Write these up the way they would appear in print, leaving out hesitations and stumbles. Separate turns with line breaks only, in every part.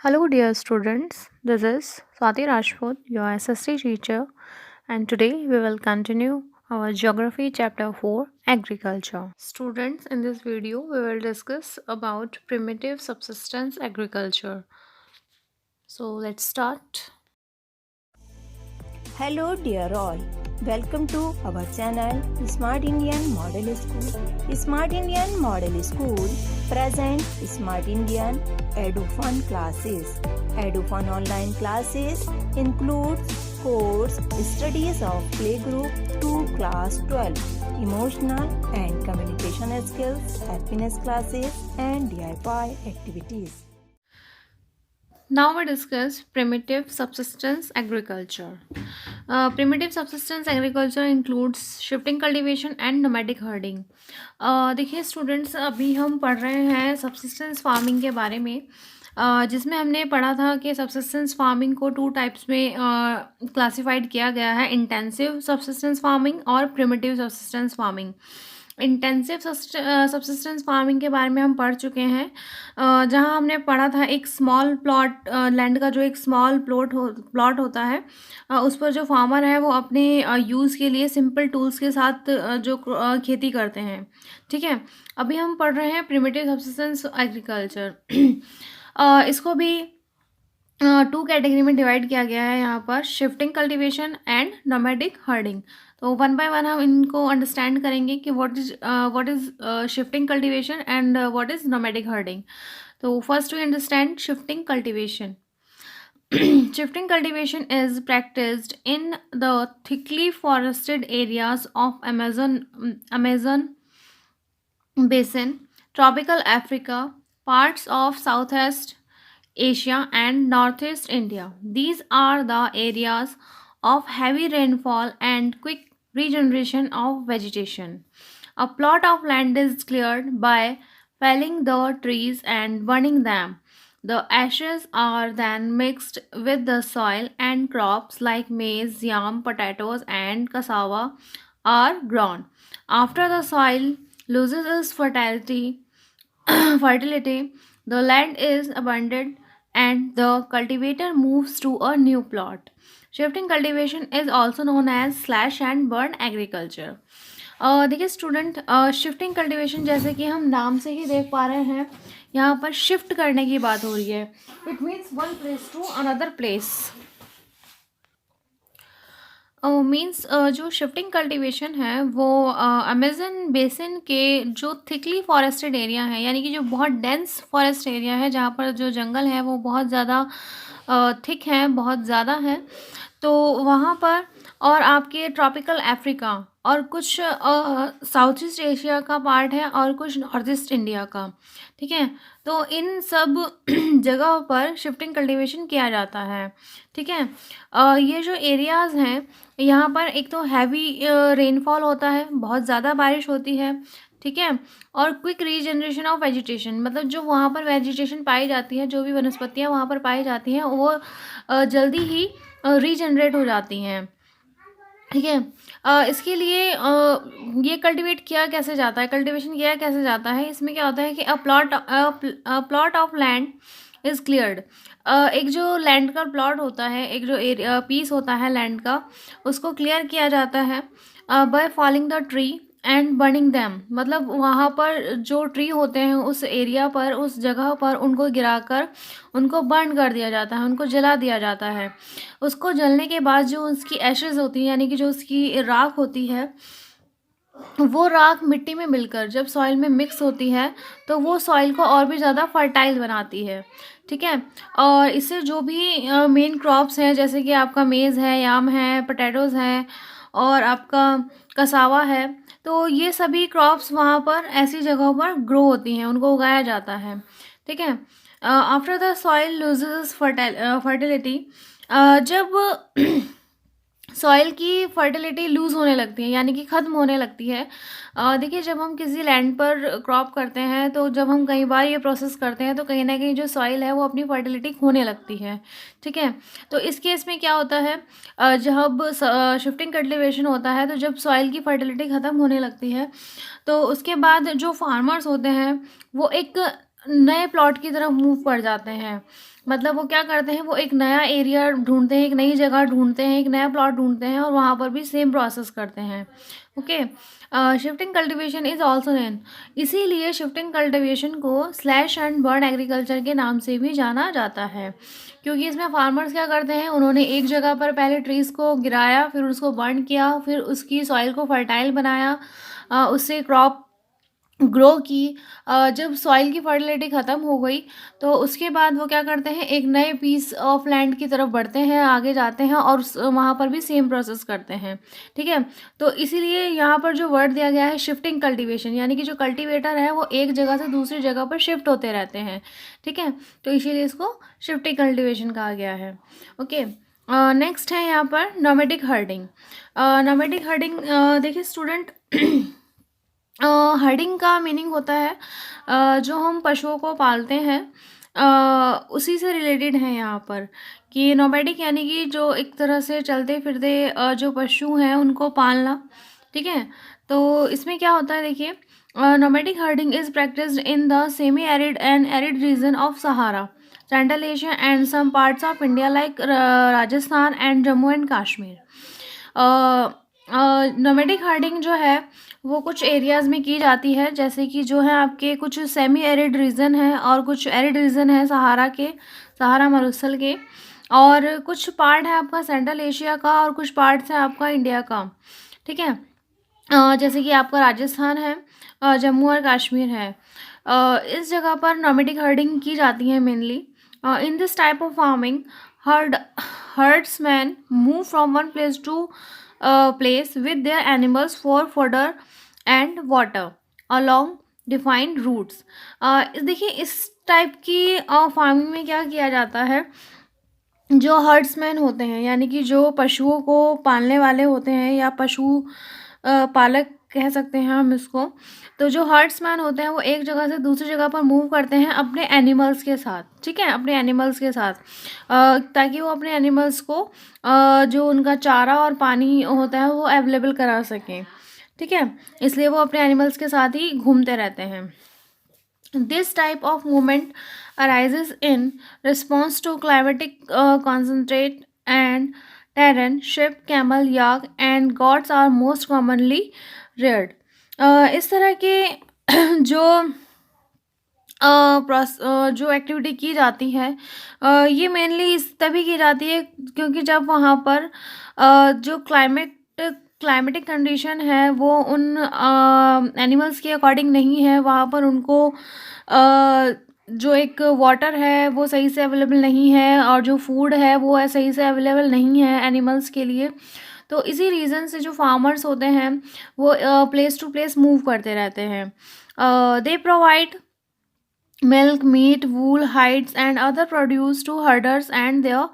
Hello, dear students. This is Swati Rajput, your SSC teacher, and today we will continue our Geography Chapter 4 Agriculture. Students, in this video, we will discuss about primitive subsistence agriculture. So, let's start.
Hello dear all, welcome to our channel Smart Indian Model School. Smart Indian Model School present Smart Indian EduFun classes. EduFun online classes includes course studies of playgroup to class 12, emotional and communication skills, happiness classes and DIY activities.
Now we discuss primitive subsistence agriculture. Primitive subsistence agriculture includes shifting cultivation and nomadic herding. देखिए students, अभी हम पढ़ रहे हैं subsistence farming के बारे में, जिसमें हमने पढ़ा था कि सबसिस्टेंस फार्मिंग को टू टाइप्स में क्लासिफाइड किया गया है, इंटेंसिव सबसिस्टेंस फार्मिंग और primitive subsistence farming. Intensive subsistence farming के बारे में हम पढ़ चुके हैं, जहां हमने पढ़ा था एक स्मॉल प्लॉट लैंड का जो एक स्मॉल प्लॉट होता है, उस पर जो फार्मर है वो अपने यूज़ के लिए सिंपल टूल्स के साथ खेती करते हैं। ठीक है, अभी हम पढ़ रहे हैं प्रिमिटिव सबसिस्टेंस एग्रीकल्चर। इसको भी टू कैटेगरी में डिवाइड किया गया है यहाँ पर, shifting cultivation and nomadic herding. तो वन बाय वन हम इनको अंडरस्टैंड करेंगे कि what is shifting cultivation and what is nomadic herding. तो first we understand shifting cultivation. Shifting cultivation is practiced in the thickly forested areas of Amazon basin, tropical Africa, parts of Southeast Asia and Northeast India. These are the areas of heavy rainfall and quick regeneration of vegetation. A plot of land is cleared by felling the trees and burning them. The ashes are then mixed with the soil and crops like maize, yam, potatoes, and cassava are grown. After the soil loses its fertility, the land is abandoned and the cultivator moves to a new plot. Shifting cultivation is also known as slash and burn agriculture. देखिए student, shifting cultivation जैसे कि हम नाम से ही देख पा रहे हैं, यहाँ पर शिफ्ट करने की बात हो रही है. It means one place to another place. Means जो शिफ्टिंग कल्टीवेशन है वो अमेजन बेसिन के जो थिकली फॉरेस्टेड एरिया है, यानी कि जो बहुत डेंस फॉरेस्ट एरिया है, जहाँ पर जो जंगल है वो बहुत ज़्यादा थिक है, बहुत ज़्यादा है, तो वहाँ पर, और आपके ट्रॉपिकल अफ्रीका और कुछ साउथ ईस्ट एशिया का पार्ट है और कुछ नॉर्थ ईस्ट इंडिया का. ठीक है, तो इन सब जगहों पर शिफ्टिंग कल्टीवेशन किया जाता है. ठीक है, ये जो एरियाज़ हैं यहाँ पर एक तो हैवी रेनफॉल होता है, बहुत ज़्यादा बारिश होती है. ठीक है, और क्विक रीजनरेशन ऑफ वेजिटेशन, मतलब जो वहाँ पर वेजिटेशन पाई जाती है, जो भी वनस्पतियाँ वहाँ पर पाई जाती हैं वो जल्दी ही रीजनरेट हो जाती हैं. ठीक है, इसके लिए ये कल्टीवेट किया कैसे जाता है, कल्टीवेशन किया कैसे जाता है, इसमें क्या होता है कि a plot of land is cleared. एक जो लैंड का प्लॉट होता है, एक जो पीस होता है लैंड का, उसको क्लियर किया जाता है by falling the tree and burning them. मतलब वहाँ पर जो ट्री होते हैं उस एरिया पर, उस जगह पर उनको गिराकर उनको बर्न कर दिया जाता है, उनको जला दिया जाता है. उसको जलने के बाद जो उसकी एशेज़ होती हैं, यानी कि जो उसकी राख होती है, वो राख मिट्टी में मिलकर जब सॉइल में मिक्स होती है तो वो सॉइल को और भी ज़्यादा फर्टाइल बनाती है. ठीक है, और इससे जो भी मेन क्रॉप्स हैं, जैसे कि आपका मेज़ है, याम है, पोटैटोज़ हैं और आपका कसावा है, तो ये सभी क्रॉप्स वहाँ पर ऐसी जगहों पर ग्रो होती हैं, उनको उगाया जाता है. ठीक है, after the soil loses fertility, जब सॉइल की फर्टिलिटी लूज़ होने लगती है, यानी कि ख़त्म होने लगती है. देखिए, जब हम किसी लैंड पर क्रॉप करते हैं, तो जब हम कई बार ये प्रोसेस करते हैं तो कहीं ना कहीं जो सॉइल है वो अपनी फर्टिलिटी खोने लगती है. ठीक है, तो इस केस में क्या होता है, जब शिफ्टिंग कल्टीवेशन होता है तो जब सॉइल की फर्टिलिटी ख़त्म होने लगती है तो उसके बाद जो फार्मर्स होते हैं वो एक नए प्लॉट की तरफ मूव कर जाते हैं। मतलब वो क्या करते हैं, वो एक नया एरिया ढूँढते हैं, एक नई जगह ढूँढते हैं, एक नया प्लॉट ढूँढते हैं और वहाँ पर भी सेम प्रोसेस करते हैं। Okay. Shifting cultivation is also known, इसीलिए शिफ्टिंग कल्टीवेशन को स्लैश एंड बर्न एग्रीकल्चर के नाम से भी जाना जाता है, क्योंकि इसमें फार्मर्स क्या करते हैं, उन्होंने एक जगह पर पहले ट्रीज़ को गिराया, फिर उसको बर्न किया, फिर उसकी सॉइल को फर्टाइल बनाया, उससे क्रॉप ग्रो की। जब सॉइल की फर्टिलिटी ख़त्म हो गई तो उसके बाद वो क्या करते हैं, एक नए पीस ऑफ लैंड की तरफ बढ़ते हैं, आगे जाते हैं और वहाँ पर भी सेम प्रोसेस करते हैं। ठीक है। तो इसीलिए यहाँ पर जो वर्ड दिया गया है शिफ्टिंग कल्टीवेशन, यानी कि जो कल्टीवेटर है वो एक जगह से दूसरी जगह पर शिफ्ट होते रहते हैं। ठीक है। तो इसीलिए इसको शिफ्टिंग कल्टीवेशन कहा गया है। ओके। नेक्स्ट है यहाँ पर नोमैडिक हर्डिंग। नोमैडिक हर्डिंग देखिए स्टूडेंट, हर्डिंग का मीनिंग होता है जो हम पशुओं को पालते हैं उसी से रिलेटेड है यहाँ पर, कि नोमैडिक यानी कि जो एक तरह से चलते फिरते जो पशु हैं उनको पालना। ठीक है। तो इसमें क्या होता है देखिए, nomadic herding is practised in the semi arid and arid region of Sahara, central Asia and some parts of India like Rajasthan and Jammu and Kashmir. Nomadic herding जो है वो कुछ एरियाज़ में की जाती है, जैसे कि जो है आपके कुछ सेमी एरिड रीजन है और कुछ एरिड रीजन है सहारा मरुस्थल के, और कुछ पार्ट है आपका सेंट्रल एशिया का और कुछ पार्ट्स है आपका इंडिया का। ठीक है। जैसे कि आपका राजस्थान है, जम्मू और कश्मीर है। इस जगह पर नोमैडिक हर्डिंग की जाती है mainly. In this type of farming herdsmen move from one place to place with their animals for fodder and water along defined routes। देखिए इस टाइप की फार्मिंग में क्या किया जाता है, जो हर्ड्समैन होते हैं यानी कि जो पशुओं को पालने वाले होते हैं या पशु पालक कह सकते हैं हम इसको, तो जो हर्ड्समैन होते हैं वो एक जगह से दूसरी जगह पर मूव करते हैं अपने एनिमल्स के साथ। ठीक है। अपने एनिमल्स के साथ ताकि वो अपने एनिमल्स को जो उनका चारा और पानी होता है वो अवेलेबल करा सकें। ठीक है। इसलिए वो अपने एनिमल्स के साथ ही घूमते रहते हैं। This type of movement arises in response to climatic concentrate and terrain। sheep, camel, yak and goats are most commonly reared। इस तरह के जो एक्टिविटी की जाती है ये मेनली इस तभी की जाती है क्योंकि जब वहाँ पर जो क्लाइमेटिक कंडीशन है वो उन एनिमल्स के अकॉर्डिंग नहीं है, वहाँ पर उनको जो एक वाटर है वो सही से अवेलेबल नहीं है और जो फूड है वो सही से अवेलेबल नहीं है एनिमल्स के लिए। तो इसी रीज़न से जो फार्मर्स होते हैं वो प्लेस टू प्लेस मूव करते रहते हैं। They provide milk, meat, wool, hides and other produce to herders and their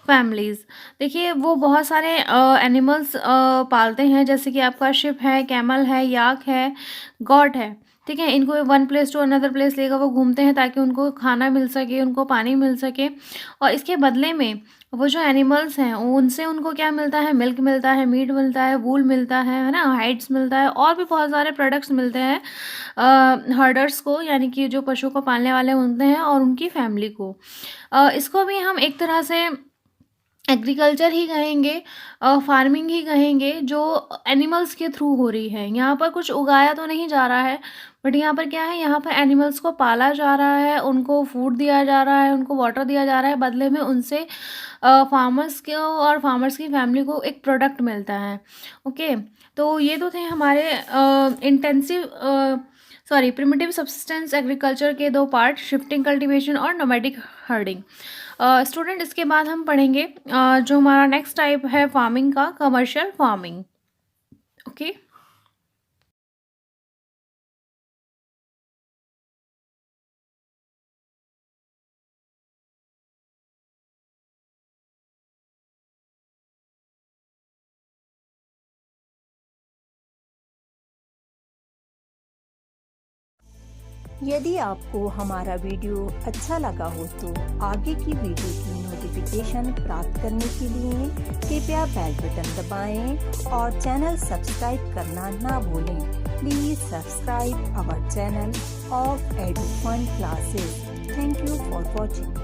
families. देखिए वो बहुत सारे एनिमल्स पालते हैं, जैसे कि आपका शिप है, कैमल है, याक है, गॉट है। ठीक है। इनको one place to another place लेकर वो घूमते हैं ताकि उनको खाना मिल सके, उनको पानी मिल सके, और इसके बदले में वो जो एनिमल्स हैं उनसे उनको क्या मिलता है, मिल्क मिलता है, मीट मिलता है, वूल मिलता है ना, हाइड्स मिलता है, और भी बहुत सारे प्रोडक्ट्स मिलते हैं हर्डर्स को, यानी कि जो पशु को पालने वाले होते हैं और उनकी फैमिली को। इसको भी हम एक तरह से एग्रीकल्चर ही कहेंगे, फार्मिंग ही कहेंगे, जो एनिमल्स के थ्रू हो रही है। यहाँ पर कुछ उगाया तो नहीं जा रहा है, बट यहाँ पर क्या है, यहाँ पर एनिमल्स को पाला जा रहा है, उनको फूड दिया जा रहा है, उनको वाटर दिया जा रहा है, बदले में उनसे फार्मर्स को और फार्मर्स की फैमिली को एक प्रोडक्ट मिलता है। ओके। तो ये तो थे हमारे प्रिमिटिव सब्सिस्टेंस एग्रीकल्चर के दो पार्ट, शिफ्टिंग कल्टीवेशन और नोमैडिक हर्डिंग। स्टूडेंट इसके बाद हम पढ़ेंगे जो हमारा नेक्स्ट टाइप है फार्मिंग का, कमर्शियल फार्मिंग। ओके।
यदि आपको हमारा वीडियो अच्छा लगा हो तो आगे की वीडियो की नोटिफिकेशन प्राप्त करने के लिए कृपया बेल बटन दबाएं और चैनल सब्सक्राइब करना ना भूलें। Please subscribe our channel of EduFun Classes. Thank you for watching.